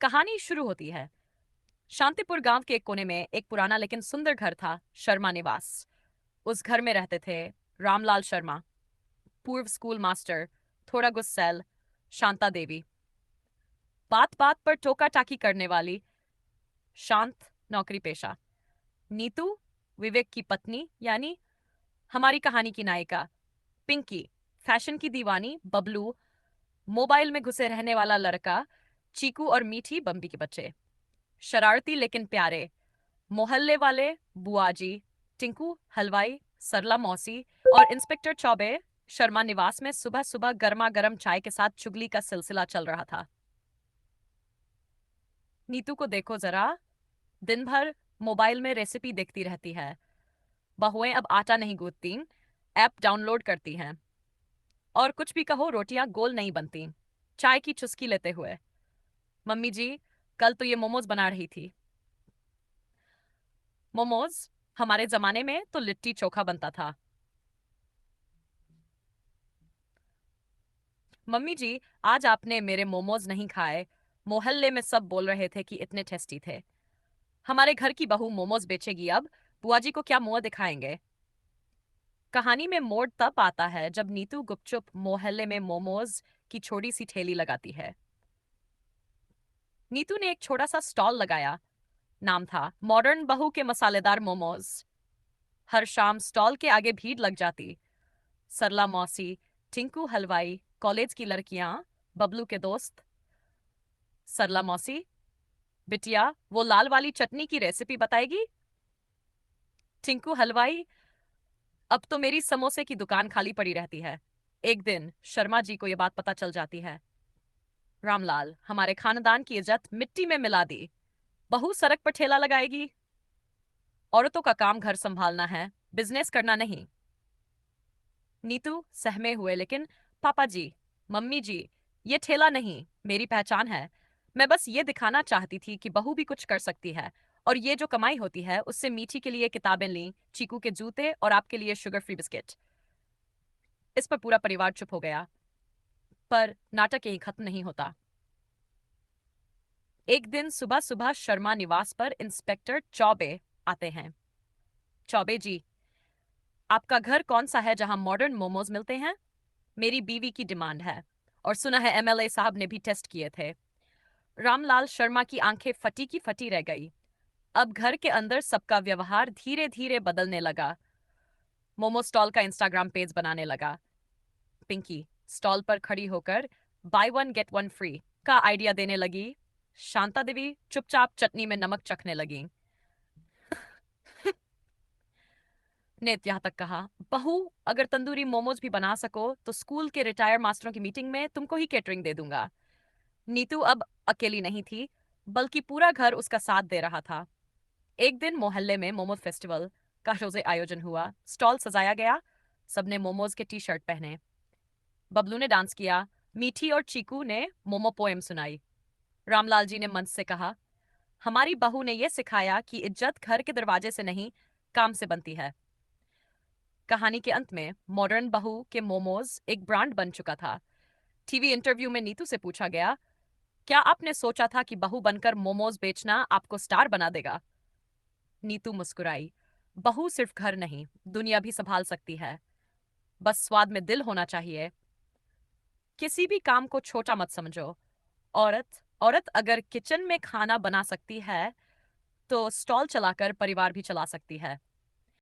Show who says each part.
Speaker 1: कहानी शुरू होती है। शांतिपुर गांव के एक कोने में एक पुराना लेकिन सुंदर घर था, शर्मा निवास। उस घर में रहते थे रामलाल शर्मा, पूर्व स्कूल मास्टर, थोड़ा गुस्सैल, शांता देवी, बात बात पर टोका टाकी करने वाली, शांत, नौकरी पेशा, नीतू, विवेक की पत्नी, यानी हमारी कहानी की नायिका, पिंकी, फैशन की दीवानी, बबलू, मोबाइल में घुसे रहने वाला लड़का, चीकू और मीठी, बम्बी के बच्चे, शरारती लेकिन प्यारे, मोहल्ले वाले, बुआजी, टिंकू हलवाई, सरला मौसी और इंस्पेक्टर चौबे। शर्मा निवास में सुबह सुबह गर्मा गर्म चाय के साथ चुगली का सिलसिला चल रहा था। नीतू को देखो जरा, दिन भर मोबाइल में रेसिपी देखती रहती है। बहुएं अब आटा नहीं गूंथती, ऐप डाउनलोड करती हैं। और कुछ भी कहो, रोटियां गोल नहीं बनती। चाय की चुस्की लेते हुए, मम्मी जी, कल तो ये मोमोज बना रही थी। मोमोज? हमारे जमाने में तो लिट्टी चोखा बनता था। मम्मी जी, आज आपने मेरे मोमोज नहीं खाए। मोहल्ले में सब बोल रहे थे कि इतने टेस्टी थे। हमारे घर की बहू मोमोज बेचेगी अब, बुआ जी को क्या मुंह दिखाएंगे। कहानी में मोड़ तब आता है जब नीतू गुपचुप मोहल्ले में मोमोज की छोटी सी ठेली लगाती है। नीतू ने एक छोटा सा स्टॉल लगाया। नाम था मॉडर्न बहू के मसालेदार मोमोज। हर शाम स्टॉल के आगे भीड़ लग जाती। सरला मौसी, टिंकू हलवाई, कॉलेज की लड़कियां, बबलू के दोस्त। सरला मौसी, बिटिया, वो लाल वाली चटनी की रेसिपी बताएगी? टिंकू हलवाई, अब तो मेरी समोसे की दुकान खाली पड़ी रहती है। एक दिन शर्मा जी को यह बात पता चल जाती है। रामलाल, हमारे खानदान की इज्जत मिट्टी में मिला दी। बहू सड़क पर ठेला लगाएगी? औरतों का काम घर संभालना है, बिजनेस करना नहीं। नीतू सहमे हुए, लेकिन पापा जी, मम्मी जी, ये ठेला नहीं, मेरी पहचान है। मैं बस ये दिखाना चाहती थी कि बहू भी कुछ कर सकती है। और ये जो कमाई होती है उससे मीठी के लिए किताबें ली, चीकू के जूते और आपके लिए शुगर फ्री बिस्किट। इस पर पूरा परिवार चुप हो गया। पर नाटक यही खत्म नहीं होता। एक दिन सुबह सुबह शर्मा निवास पर इंस्पेक्टर चौबे आते हैं। चौबे जी, आपका घर कौन सा है जहां मॉडर्न मोमोज मिलते हैं? मेरी बीवी की डिमांड है। और सुना है एमएलए साहब ने भी टेस्ट किए थे। रामलाल शर्मा की आंखें फटी की फटी रह गई। अब घर के अंदर सबका व्यवहार धीरे धीरे बदलने लगा। मोमो स्टॉल का इंस्टाग्राम पेज बनाने लगा। पिंकी स्टॉल पर खड़ी होकर by one get one free का आइडिया देने लगी। शांता देवी चुपचाप चटनी में नमक चखने लगी। ने यहाँ तक कहा, बहू, अगर तंदूरी मोमोज भी बना सको तो स्कूल के रिटायर मास्टरों की मीटिंग में तुमको ही केटरिंग दे दूंगा। नीतू अब अकेली नहीं थी, बल्कि पूरा घर उसका साथ दे रहा था। एक दिन मोहल्ले में मोमोज फेस्टिवल का रोजे आयोजन हुआ। स्टॉल सजाया गया। सबने मोमोज के टी शर्ट पहने। बबलू ने डांस किया। मीठी और चीकू ने मोमो पोएम सुनाई। रामलाल जी ने मंच से कहा, हमारी बहू ने यह सिखाया कि इज्जत घर के दरवाजे से नहीं, काम से बनती है। कहानी के अंत में मॉडर्न बहू के मोमोज एक ब्रांड बन चुका था। टीवी इंटरव्यू में नीतू से पूछा गया, क्या आपने सोचा था कि बहू बनकर मोमोज बेचना आपको स्टार बना देगा? नीतू मुस्कुराई। बहू सिर्फ घर नहीं, दुनिया भी संभाल सकती है। बस स्वाद में दिल होना चाहिए। किसी भी काम को छोटा मत समझो। औरत औरत अगर किचन में खाना बना सकती है तो स्टॉल चलाकर परिवार भी चला सकती है।